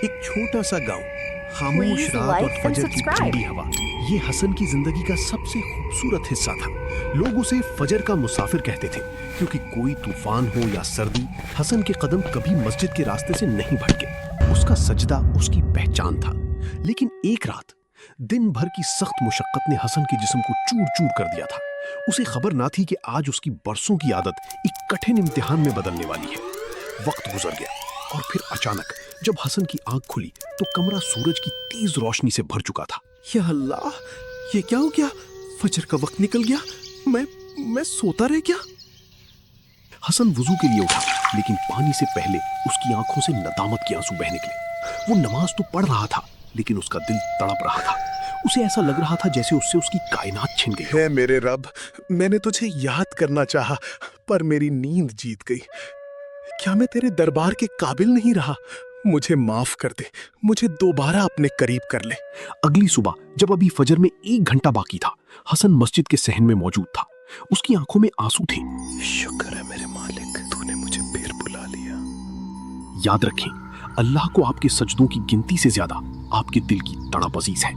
एक छोटा सा गांव, खामोश Please रात और like and फजर की subscribe. ठंडी हवा, ये हसन की जिंदगी का सबसे खूबसूरत हिस्सा था। लोग उसे फजर का मुसाफिर कहते थे, क्योंकि कोई तूफान हो या सर्दी, हसन के कदम कभी मस्जिद के रास्ते से नहीं भटके। उसका सजदा उसकी पहचान था। लेकिन एक रात दिन भर की सख्त मुशक्कत ने हसन के जिस्म को चूर चूर कर दिया था। उसे खबर ना थी कि आज उसकी बरसों की आदत एक कठिन इम्तिहान में बदलने वाली है। वक्त गुजर गया और फिर अचानक जब हसन की आंख खुली तो कमरा सूरज की तेज रोशनी से भर चुका था। या अल्लाह, ये क्या हो गया? फजर का वक्त निकल गया। मैं सोता रह गया। हसन वुजू के लिए उठा, लेकिन पानी से पहले उसकी आंखों से नदामत के आंसू बह निकले। वो नमाज तो पढ़ रहा था, लेकिन उसका दिल तड़प रहा था। उसे ऐसा लग रहा था जैसे उससे उसकी कायनात छिन गई। है मेरे रब, मैंने तुझे याद करना चाहा, पर मेरी नींद जीत गई। क्या मैं तेरे दरबार के काबिल नहीं रहा? मुझे माफ कर दे, मुझे दोबारा अपने करीब कर ले। अगली सुबह जब अभी फजर में 1 घंटा बाकी था, हसन मस्जिद के सहन में मौजूद था। उसकी आंखों में आंसू थे। शुक्र है मेरे मालिक, तूने मुझे फिर बुला लिया। याद रखें, अल्लाह को आपके सजदों की गिनती से ज्यादा आपके दिल की तड़प अजीज है।